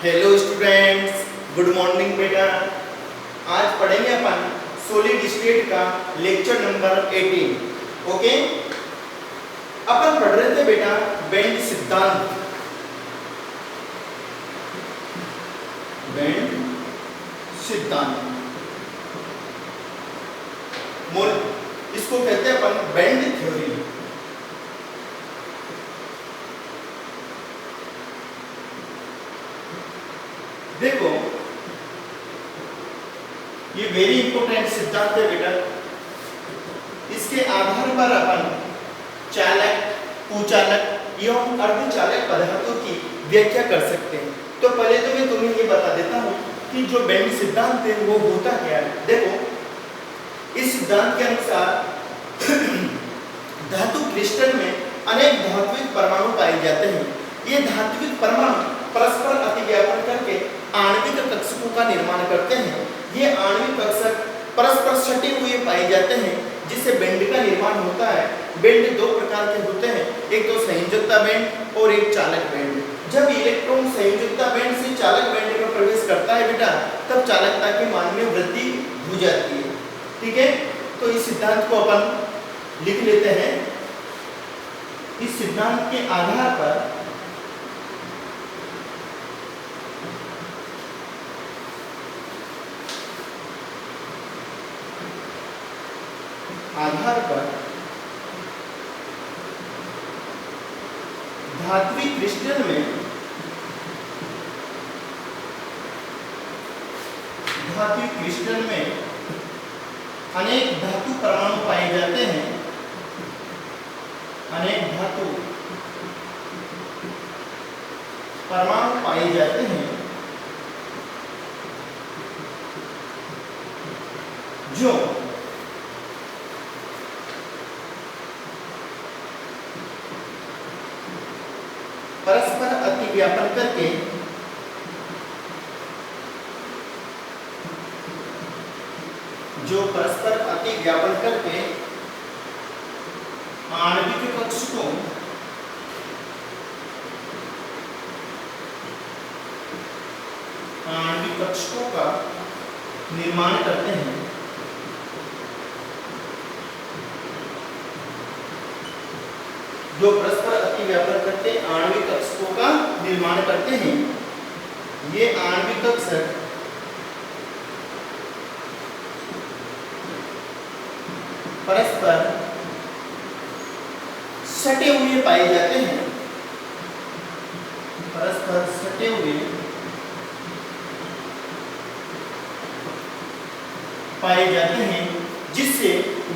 Hello students, good morning बेटा। आज पढ़ेंगे अपन सॉलिड स्टेट का लेक्चर नंबर 18। ओके, अपन पढ़ रहे थे बेटा बेंड सिद्धांत। बेंड सिद्धांत इसको कहते हैं अपन बेंड थ्योरी। देखो, ये वेरी इंपॉर्टेंट सिद्धांत है बेटा। इसके आधार पर अपन चालक, कुचालक एवं अर्धचालक पदार्थों की व्याख्या कर सकते हैं। तो पहले तो मैं तुम्हें ये बता देता हूँ कि जो बेंड सिद्धांत है वो होता क्या है। देखो, इस सिद्धांत के अनुसार धातु क्रिस्टल में अनेक धात्विक परमाणु पाए जाते हैं। ये धात्विक परमाणु परस्पर अतिव्यापन करके आणविक कक्षकों का निर्माण करते हैं। ये आणविक कक्षक परस्पर सटे हुए पाए जाते हैं, जिससे बेंड का निर्माण होता है। बेंड दो प्रकार के होते हैं, एक तो संयोजकता बेंड और एक चालक बेंड। जब इलेक्ट्रॉन संयोजकता बेंड से चालक बेंड में प्रवेश करता है बेटा, तब चालकता के मान में वृद्धि हो जाती है। ठीक है, तो इस सिद्धांत को अपन लिख लेते हैं। इस सिद्धांत के आधार पर धात्विक क्रिस्टल में अनेक धातु परमाणु पाए जाते हैं। अनेक धातु परमाणु पाए जाते हैं जो परस्पर अतिव्यापन करके आणविक कक्षकों का निर्माण करते हैं। जो परस्पर अतिव्यापन करके आणविक कक्षकों का निर्माण करते हैं। ये आणविक कक्षक परस्पर सटे हुए पाए जाते हैं। परस्पर सटे हुए पाए जाते हैं, जिससे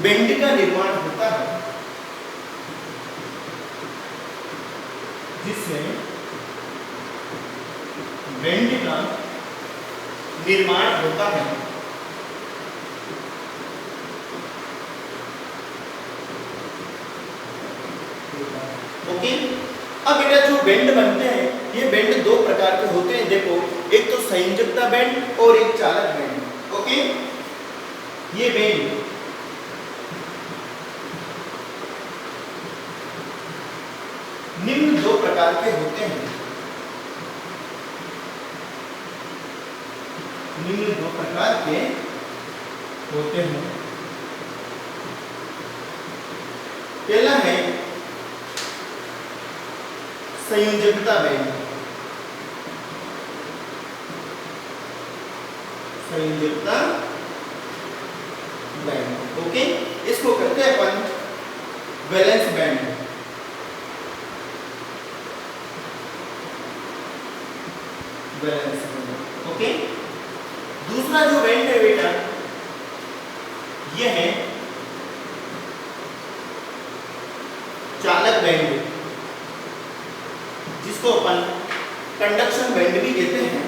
बेंड का निर्माण होता है। जिससे बेंड का निर्माण होता है। ओके, अब बेटा जो बेंड बनते हैं, ये बेंड दो प्रकार के होते हैं। देखो, एक तो संयोजकता बेंड और एक चालक बेंड। ओके, ये बेंड निम्न दो प्रकार के होते हैं। निम्न दो प्रकार के होते हैं। पहला है संयोजकता बेंड। संयोजकता बेंड, ओके, इसको कहते हैं अपन valence band. Valence band, okay. दूसरा जो बेंड है बेटा, ये है चालक बेंड, जिसको अपन कंडक्शन बेंड भी कहते हैं।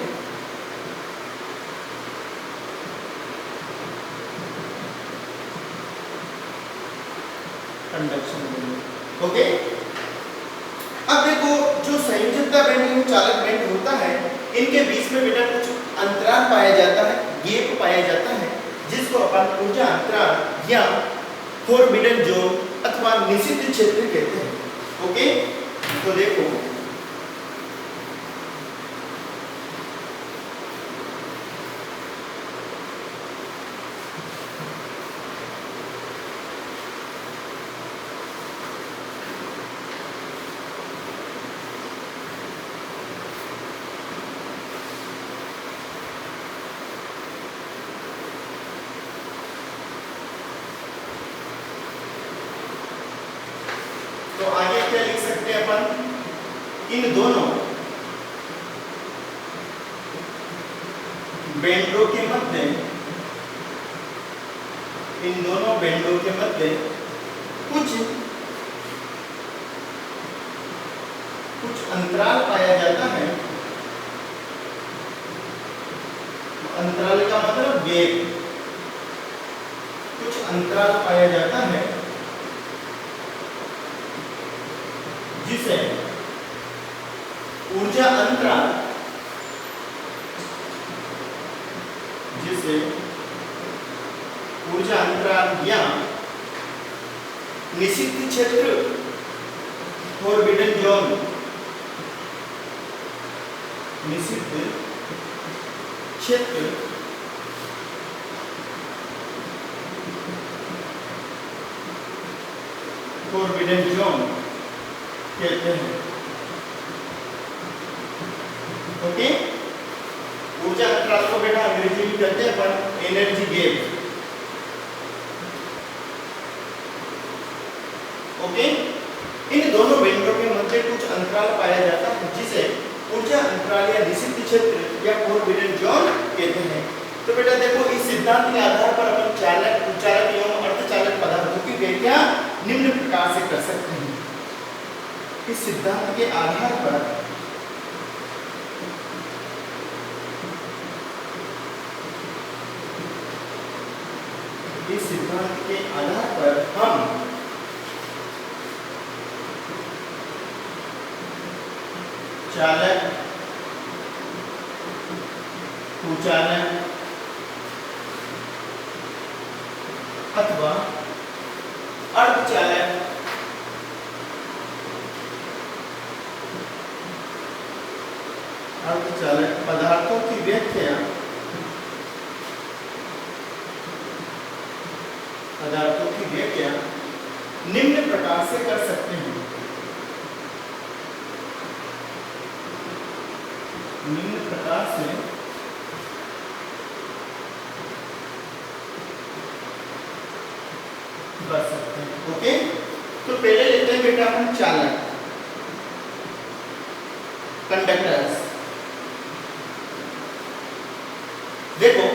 Conduction bend, okay. अब देखो, जो संयोजकता बेंड और चालक बेंड होता है, इनके बीच में बेटा कुछ अंतराल पाया जाता है, गैप पाया जाता है, जिसको अपन ऊर्जा अंतराल या फोरबिडन जोन अथवा निषिद्ध क्षेत्र कहते हैं। ओके, तो देखो क्या लिख सकते हैं अपन, इन दोनों बेंडों के मध्य, इन दोनों बेंडों के मध्य कुछ अंतराल पाया जाता है। अंतराल का मतलब गैप, कुछ अंतराल पाया जाता है जिसे ऊर्जा अंतराल, या निषिद्ध क्षेत्र, फॉरबिडन जोन, निषिद्ध क्षेत्र फॉरबिडन जोन कहते हैं। ओके, ऊर्जा अंतराल को बेटा अंग्रेजी में कहते हैं अपन एनर्जी गैप। ओके, इन दोनों बेंडों के मध्य कुछ अंतराल पाया जाता है जिसे ऊर्जा अंतराल या निषिद्ध क्षेत्र या फॉरबिडन जोन कहते हैं। तो बेटा देखो, इस सिद्धांत के आधार पर अपन चालक, कुचालक एवं अर्धचालक पदार्थों की व्याख्या निम्न प्रकार से कर सकते हैं। इस सिद्धांत के आधार पर हम चालक, कुचालक अथवा अर्धचालक पदार्थों की व्याख्या निम्न प्रकार से कर सकते हैं। निम्न प्रकार से कर सकते हैं। ओके, तो पहले लेते हैं बेटा हम चालक, कंडक्टर्स। देखो,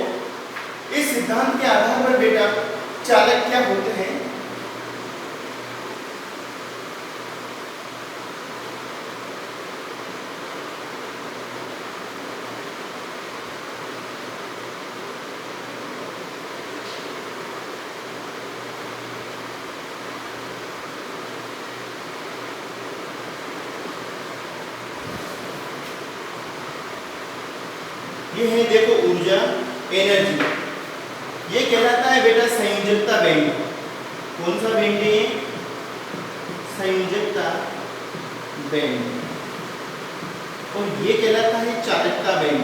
इस सिद्धांत के आधार पर बेटा चालक क्या होते हैं, ये है देखो ऊर्जा, एनर्जी। ये कहलाता है बेटा संयोजकता बैंड। कौन सा बैंड है? संयोजकता बैंड। और ये कहलाता है चालकता बैंड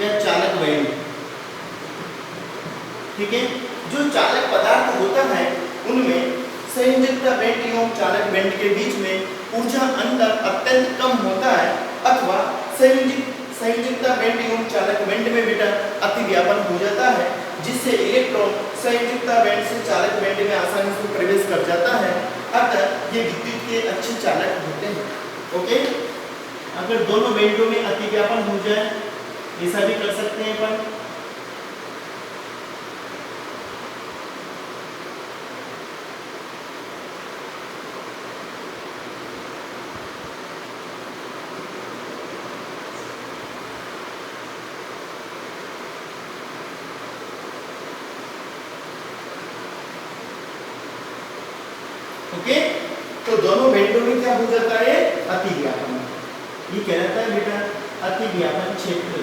या चालक बैंड। ठीक है, जो चालक पदार्थ होता है उनमें संयोजकता बैंड एवं चालक बैंड के बीच में ऊर्जा अंतर अत्यंत कम होता है, अथवा संयोजकता बैंड एवं चालक बैंड में बेटा अतिव्यापन हो जाता है, जिससे इलेक्ट्रॉन संयोजकता बैंड से चालक बैंड में आसानी से प्रवेश कर जाता है। अतः ये विद्युत के अच्छे चालक होते हैं। ओके, अगर दोनों बैंडों में अतिव्यापन हो जाए ऐसा भी कर सकते हैं अपन। ओके, तो दोनों बैंडों में क्या हो जाता है? अतिव्यापन। ये कहलाता है बेटा अतिव्यापन क्षेत्र।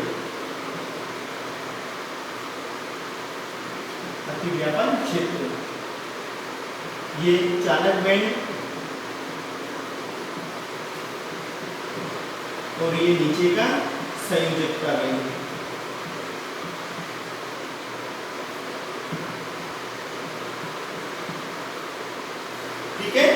अतिव्यापन क्षेत्र, ये चालक बैंड और ये नीचे का संयोजकता बैंड। ठीक है,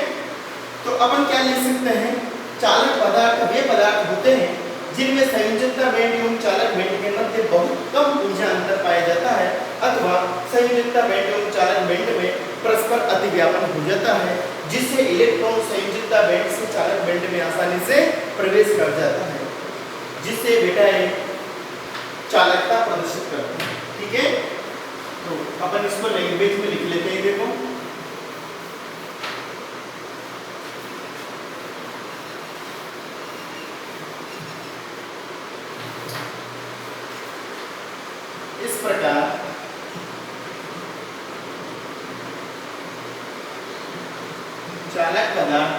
तो अपन क्या लिख सकते हैं? चालक पदार्थ वे पदार्थ होते हैं जिनमें संयोजकता बैंड एवं चालक बैंड के मध्य बहुत कम ऊर्जा अंतर पाया जाता है, अथवा संयोजकता बैंड एवं चालक बैंड में परस्पर अतिव्यापन हो जाता है, जिससे इलेक्ट्रॉन संयोजकता बैंड से चालक बैंड में आसानी से प्रवेश कर जाता है, जिससे बेटा ये चालकता प्रदर्शित करता है। ठीक है, तो अपन इसको लैंग्वेज में लिख लेते हैं। देखो इस प्रकार चालक पदार्थ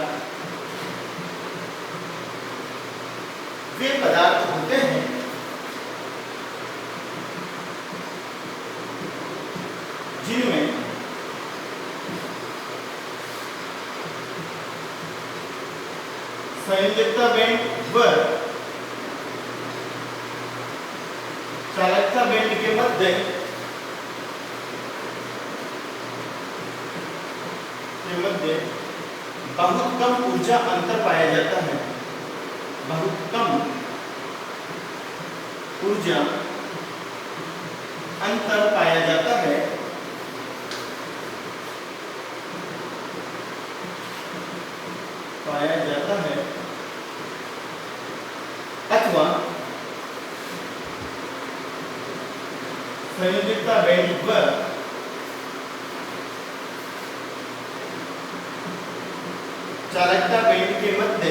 वे पदार्थ होते हैं जिनमें संयोजकता बैंड व चालकता बैंड के मध्य बहुत कम ऊर्जा अंतर पाया जाता है। बहुत कम ऊर्जा अंतर पाया जाता है अथवा संयोजकता बैंड व चालकता बैंड के मध्य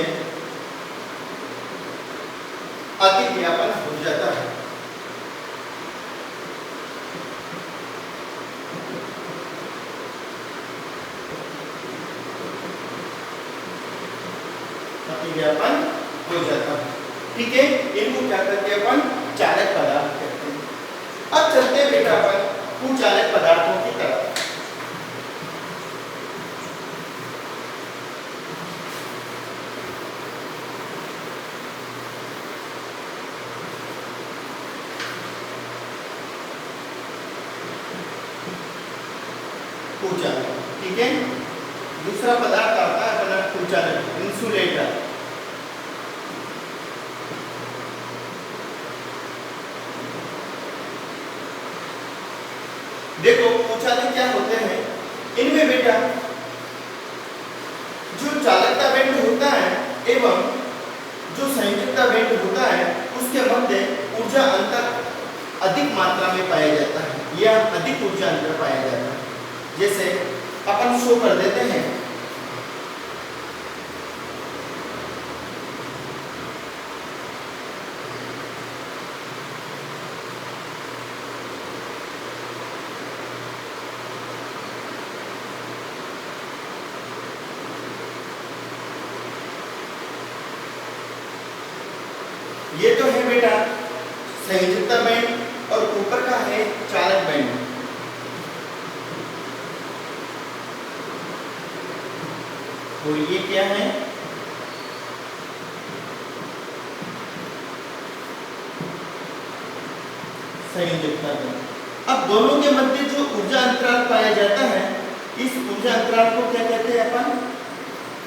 अतिव्यापन हो जाता है। अतिव्यापन हो जाता है। ठीक है, इनको क्या कहते हैं अपन? चालक पदार्थ कहते हैं। अब चलते हैं बेटा अपन उन चालक पदार्थों की तरफ। कुचालक, ठीक है। दूसरा पदार्थ आता है अपना कुचालक, इंसुलेटर। देखो कुचालक क्या होते हैं, इनमें बेटा जो चालकता बैंड होता है एवं जो संयोजकता बैंड होता है उसके मध्य ऊर्जा अंतर अधिक मात्रा में पाया जाता है या अधिक ऊर्जा अंतर पाया जाता है। जैसे अपन शो कर देते हैं, ये तो है बेटा संयोजकता बैंड और ऊपर का है चालक बैंड। और ये क्या है? संयोजकता बैंड। अब दोनों के मध्य जो ऊर्जा अंतराल पाया जाता है, इस ऊर्जा अंतराल को क्या कहते हैं अपन?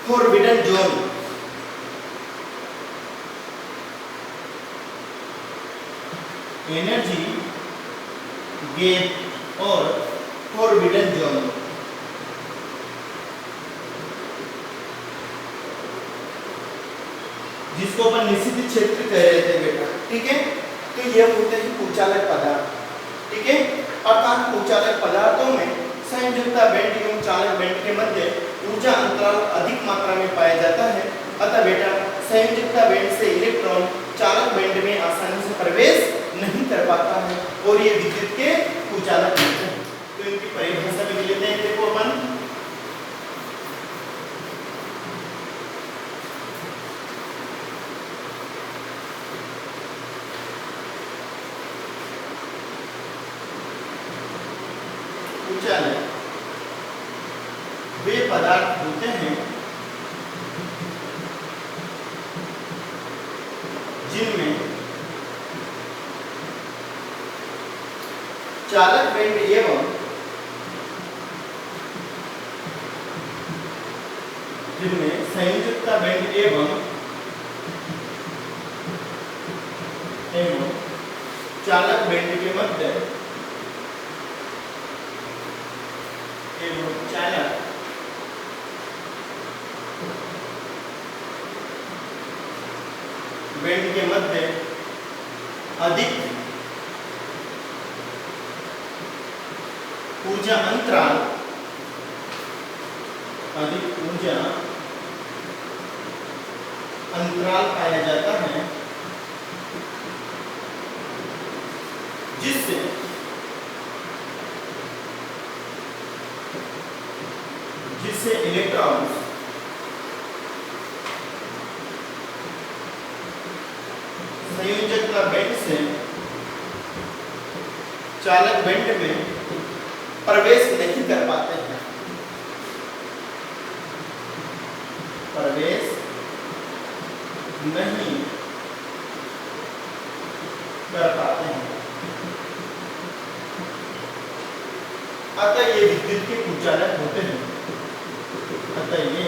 Forbidden zone. एनर्जी गैप और फॉरबिडन जोन। जिसको अपन निषिद्ध क्षेत्र कह रहे थे बेटा, ठीक है। तो ये होते हैं कुचालक पदार्थ, ठीक है। अर्थात कुचालक पदार्थों में संयोजकता बैंड एवं चालक बैंड के मध्य ऊर्जा अंतराल अधिक मात्रा में पाया जाता है, अतः बेटा संयोजकता बैंड से इलेक्ट्रॉन चालक बैंड में आसानी से प्रवेश नहीं कर पाता है और ये विद्युत के कुचालक होते हैं। तो इनकी परिभाषा भी लेते हैं। देखो अपन कुचालक वे पदार्थ होते हैं जिनमें चालक बैंड एवं संयोजकता बैंड एवं चालक बैंड के मध्य चालक बेंड के मध्य अधिक ऊर्जा अंतराल पाया जाता है, जिससे इलेक्ट्रॉन्स संयोजकता बेंड से चालक बेंड में प्रवेश नहीं कर पाते हैं, अतः ये विद्युत के कुचालक होते हैं। अतः ये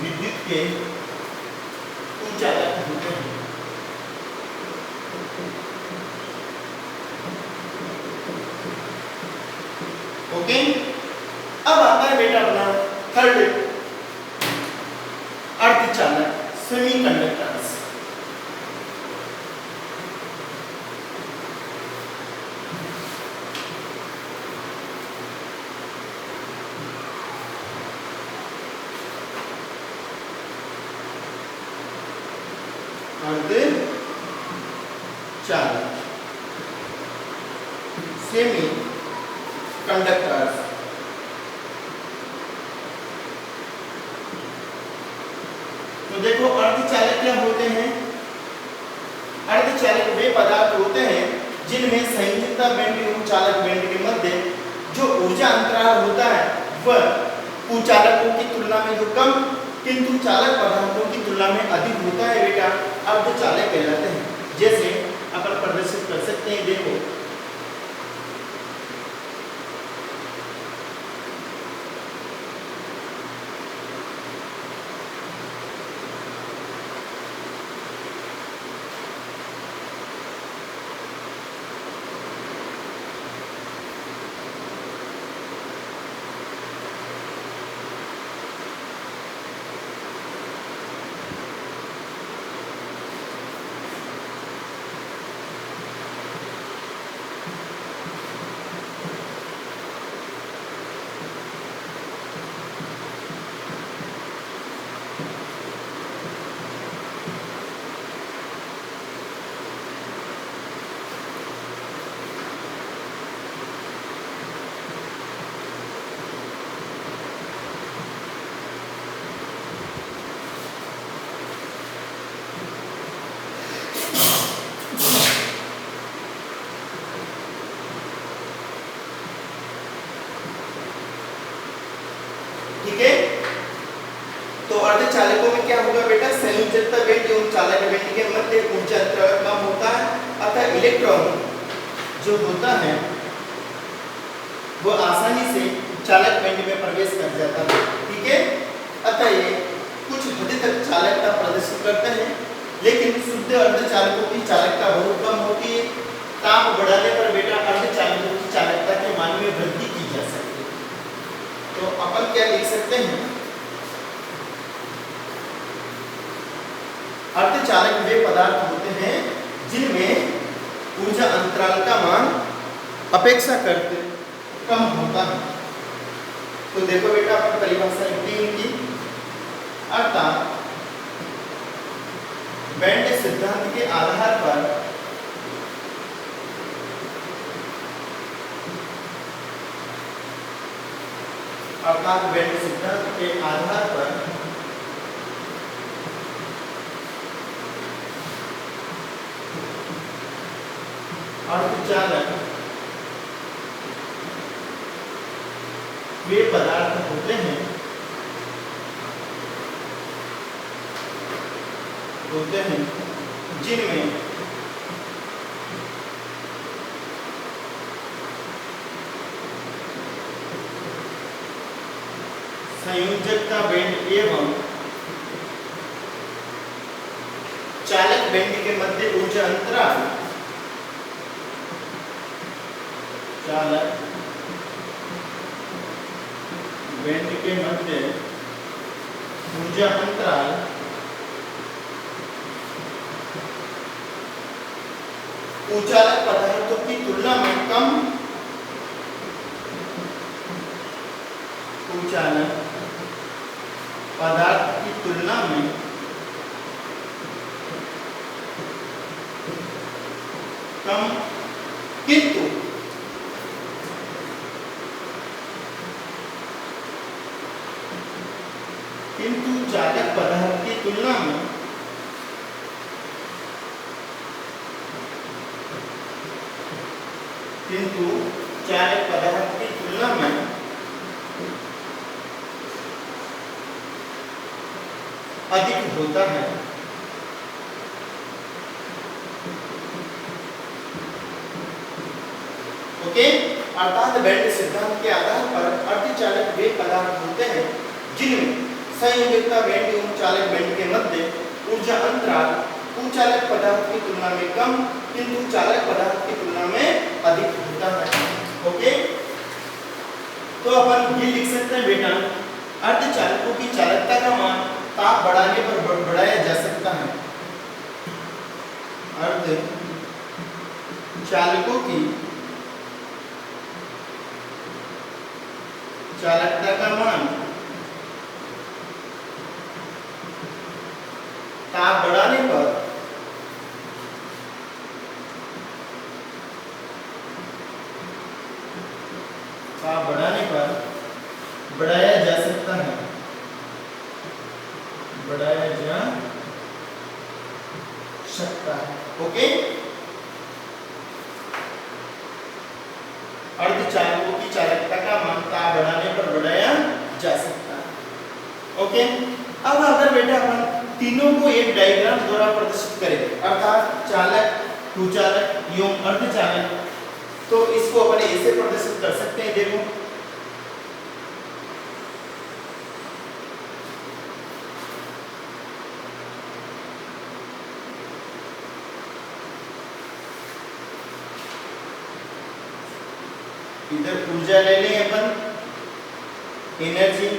विद्युत के कुचालक होते हैं। ओके, अब आता है बेटा अपना थर्ड अर्धचालक सेमीकंडक्टर्स। अर्धचालक सेमी कंडक्टर्स। तो देखो अर्धचालक क्या होते हैं? अर्धचालक वे पदार्थ होते हैं जिनमें संयोजकता बेंड एवं चालक बेंड के मध्य जो ऊर्जा अंतराल होता है वह कुचालकों की तुलना में जो कम किंतु चालक पदार्थों की तुलना में अधिक होता है बेटा, अर्धचालक कहलाते हैं। जैसे अपन प्रदर्शित कर सकते हैं, देखो ठीक है। तो अर्धचालकों में क्या होगा बेटा, संयोजकता बेंड एवं चालक बेंड के मध्य ऊर्जा अंतराल कम होता है, अतः इलेक्ट्रॉन जो होता है वो आसानी से चालक बेंड में प्रवेश कर जाता है। ठीक है, अतः ये कुछ हद तक चालकता प्रदर्शित करते हैं, लेकिन शुद्ध अर्धचालकों की चालकता बहुत कम होती है। ताप बढ़ाने पर बेटा अर्धचालकों की चालकता के मान में वृद्धि की जा सकती है। तो अपन क्या लिख सकते हैं, अर्धचालक वे पदार्थ होते हैं जिनमें ऊर्जा अंतराल का मान अपेक्षाकृत कम होता है। तो देखो बेटा अपन परिभाषा लिखते हैं कि अर्थात बेंड सिद्धांत के आधार पर बेंड सिद्धांत के आधार पर अर्धचालक वे पदार्थ होते हैं जिनमें संयोजकता बेंड एवं चालक बेंड के मध्य ऊर्जा अंतराल चालक बेंड के मध्य ऊर्जा अंतराल कुचालक पदार्थों की तुलना में कम कुचालक पदार्थ की तुलना में कम किंतु चालक पदार्थ की तुलना में अधिक होता है। ओके, अर्थात बेल्ट सिद्धांत के आधार पर अर्धचालक वे पदार्थ होते हैं जिनमें संयोजकता बैंड एवं चालक बैंड के मध्य ऊर्जा अंतराल कुचालक पदार्थ की तुलना में कम किंतु चालक पदार्थ की तुलना में अधिक होता है। ओके, तो अपन ये लिख सकते हैं बेटा, अर्धचालकों की चालकता का मान ताप बढ़ाने पर बढ़ाया जा सकता है। अर्धचालकों की चालकता का मान ताप बढ़ाने पर बढ़ाया जा सकता है, बढ़ाया जा सकता है। ओके, अर्धचालकों की चालकता का मान ताप बढ़ाने पर बढ़ाया जा सकता है। ओके, अब अगर बेटा अपन तीनों को एक डायग्राम द्वारा प्रदर्शित करें, अर्थात चालक, कुचालक एवं अर्धचालक, तो इसको अपन ऐसे प्रदर्शित कर सकते हैं। देखो, इधर ऊर्जा ले लें अपन, एनर्जी,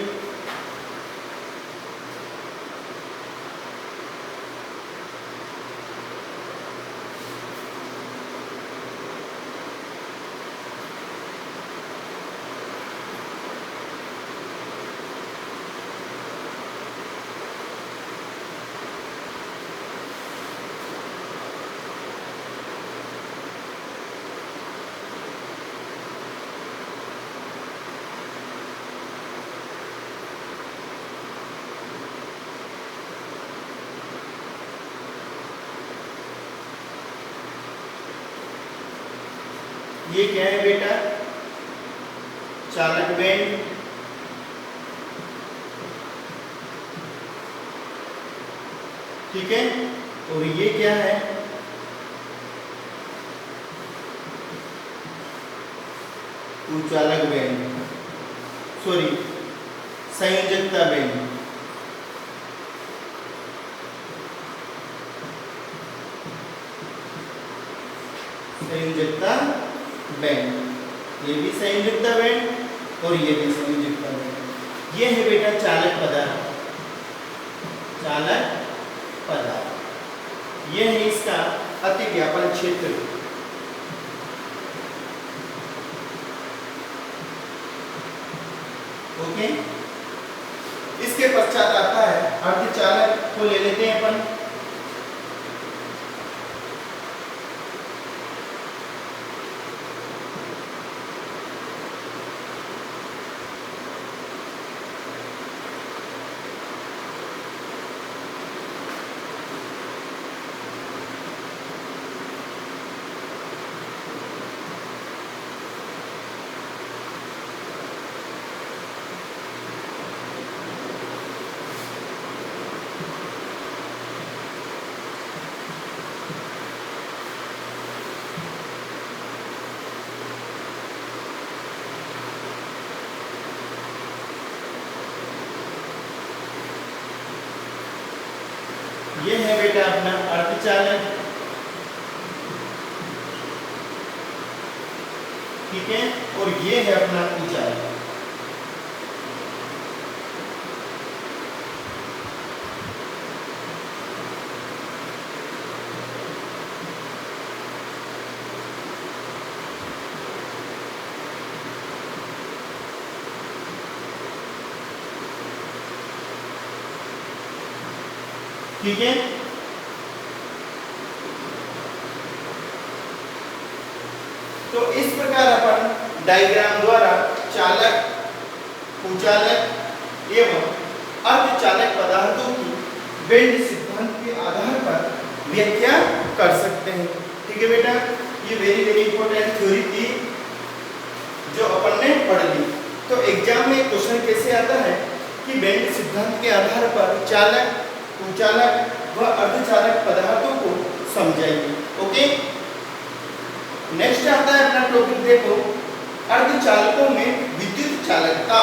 ये क्या है बेटा, चालक बैंड, ठीक है, और ये क्या है, कुचालक बैंड, सॉरी संयोजकता बैंड। संयोजकता बैंड, ये भी संयोजकता बैंड और ये भी संयोजकता बैंड। ये है बेटा चालक पदार्थ, चालक पदार्थ, ये है इसका अतिव्यापन क्षेत्र। ओके, इसके पश्चात आता है अर्धचालक को ले लेते हैं अपन। ये है बेटा अपना अर्धचालक, ठीक है, और ये है अपना कुचालक। ठीक है। तो इस प्रकार अपन डायग्राम द्वारा चालक, कुचालक एवं अर्धचालक पदार्थों की बेल्ट सिद्धांत के आधार पर व्याख्या कर सकते हैं। ठीक है बेटा, ये वेरी इंपॉर्टेंट थ्योरी थी जो अपन ने पढ़ ली। तो एग्जाम में क्वेश्चन कैसे आता है कि बेल्ट सिद्धांत के आधार पर चालक, कुचालक व अर्धचालक पदार्थों को समझाइए। ओके, नेक्स्ट आता है अपना टॉपिक देखो, अर्धचालकों में विद्युत चालकता।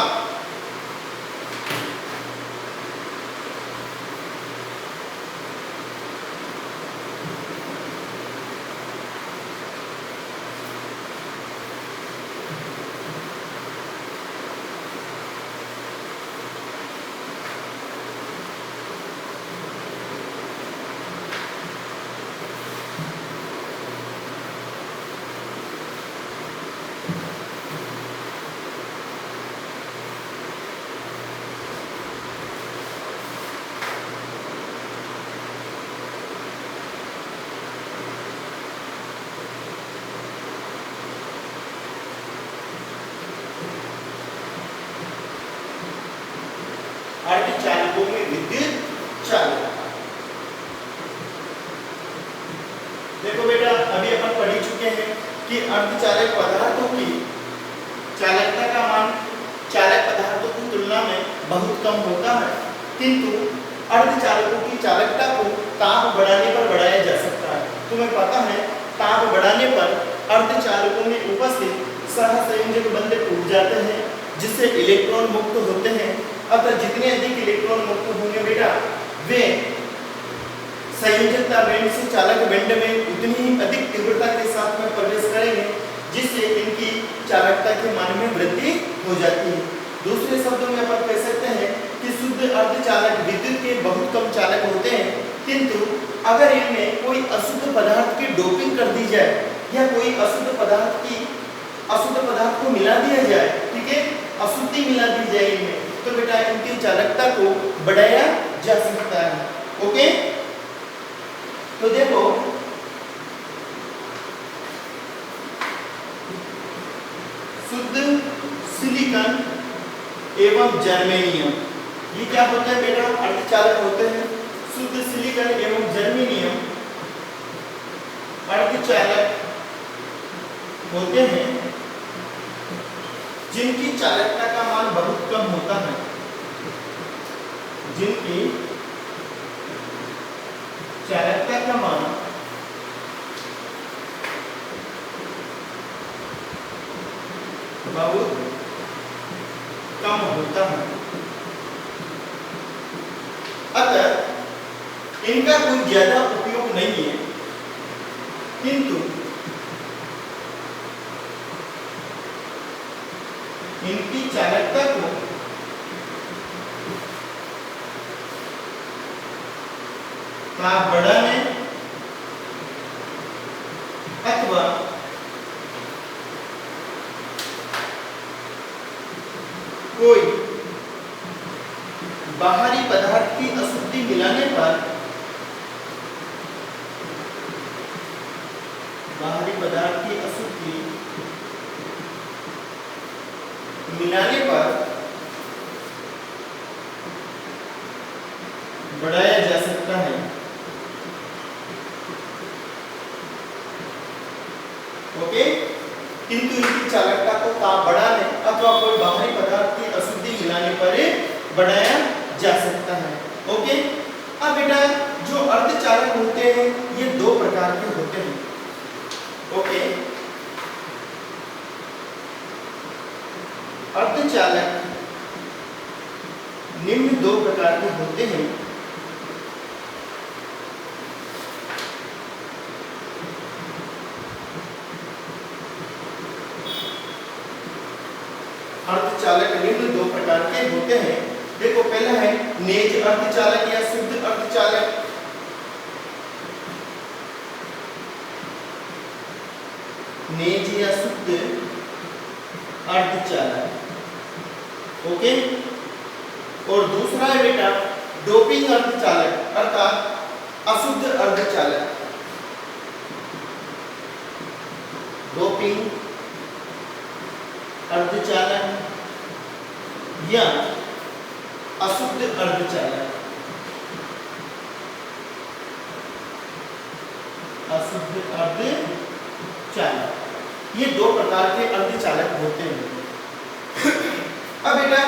अर्धचालकों में विद्युत चालकता। देखो बेटा, अभी अपन पढ़ चुके हैं कि अर्धचालक पदार्थों की चालकता का मान चालक पदार्थों की तुलना में बहुत कम होता है, किंतु अर्धचालकों की चालकता को ताप बढ़ाने पर बढ़ाया जा सकता है। तुम्हें पता है, ताप बढ़ाने पर अर्धचालकों में उपस्थित सहसंयोजक बंध टूट जाते हैं, जिससे इलेक्ट्रॉन मुक्त होते हैं। अतः जितने अधिक इलेक्ट्रॉन मुक्त होंगे बेटा, वे संयोजकता बैंड से चालक बैंड में उतनी ही अधिक तीव्रता के साथ में प्रवेश करेंगे, जिससे इनकी चालकता के मान में वृद्धि हो जाती है। दूसरे शब्दों में अपन कह सकते हैं कि शुद्ध अर्धचालक विद्युत के बहुत कम चालक होते हैं, किंतु अगर इनमें कोई अशुद्ध पदार्थ की डोपिंग कर दी जाए या कोई अशुद्ध पदार्थ को मिला दिया जाए, ठीक है, अशुद्धि मिला दी जाए इनमें, तो बेटा इनकी चालकता को बढ़ाया जा सकता है। ओके, तो देखो शुद्ध सिलिकॉन एवं जर्मेनियम, ये क्या होता है बेटा, अर्धचालक होते हैं। शुद्ध सिलिकॉन एवं जर्मेनियम अर्धचालक होते हैं जिनकी चालकता का मान बहुत कम होता है, जिनकी चालकता का मान बहुत कम होता है। अतः इनका कोई ज्यादा उपयोग नहीं है, किंतु इनकी चालकता को ताप बढ़ाने अथवा कोई बाहरी पदार्थ की अशुद्धि मिलाने पर, बाहरी पदार्थ की अशुद्धि मिलाने पर बढ़ाया जा सकता है। ओके, किंतु इनकी चालकता को ताप बढ़ाने अथवा कोई बाहरी पदार्थ की अशुद्धि मिलाने पर बढ़ाया जा सकता है। ओके, अब बेटा जो अर्धचालक होते हैं ये दो प्रकार के होते हैं। ओके, अर्धचालक निम्न दो प्रकार के होते हैं। अर्धचालक निम्न दो प्रकार के होते हैं। देखो, पहला है नेज अर्धचालक या शुद्ध अर्धचालक। नेज या शुद्ध अर्धचालक। ओके, और दूसरा है बेटा डोपिंग अर्धचालक, अर्थात अशुद्ध अर्धचालक, डोपिंग अर्धचालक या अशुद्ध अर्धचालक, अशुद्ध अर्धचालक, ये दो प्रकार के अर्धचालक होते हैं। अब बेटा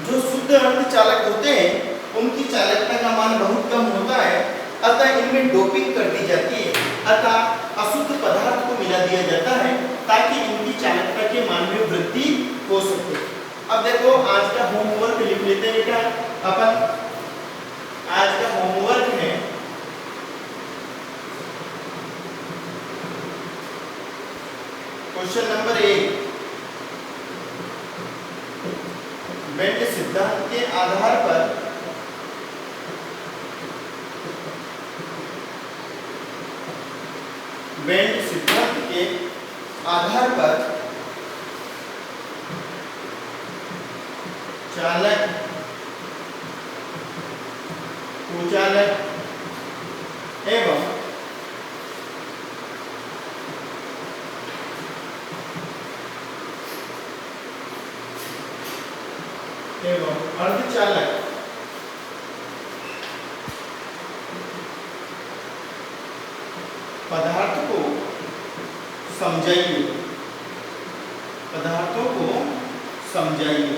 जो शुद्ध अर्धचालक होते हैं उनकी चालकता का मान बहुत कम होता है, अतः इनमें डोपिंग कर दी जाती है, अतः अशुद्ध पदार्थ को मिला दिया जाता है ताकि इनकी चालकता के मान में वृद्धि हो सके। अब देखो आज का होमवर्क लिख लेते हैं बेटा अपन। आज का होमवर्क है क्वेश्चन नंबर 1, बेंड सिद्धांत के आधार पर बेंड सिद्धांत के आधार पर चालक, कुचालक एवं अर्धचालक पदार्थ को समझाइए, पदार्थों को समझाइए।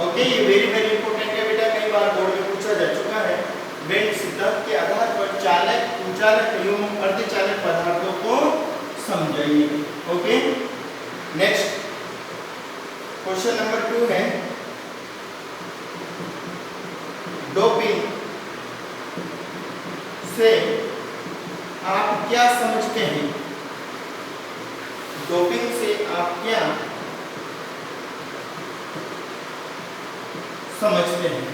ओके, ये वेरी इंपॉर्टेंट है बेटा, कई बार बोर्ड में पूछा जा चुका है। बेंड सिद्धांत के आधार पर चालक, कुचालक एवं अर्धचालक पदार्थों को समझाइए। ओके, नेक्स्ट क्वेश्चन नंबर 2 है डोपिंग से आप क्या समझते हैं? डोपिंग से आप क्या समझते हैं?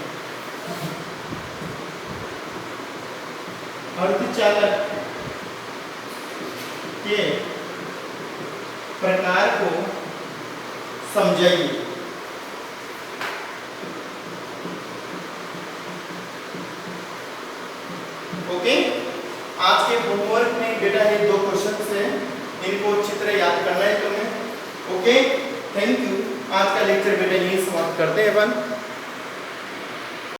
अर्धचालक के प्रकार को समझाइए। ओके, आज के होमवर्क में बेटा ये 2 क्वेश्चन हैं, इनको अच्छी तरह याद करना है तुम्हें। Okay, thank you. आज का लेक्चर बेटा यही समाप्त करते हैं अपन।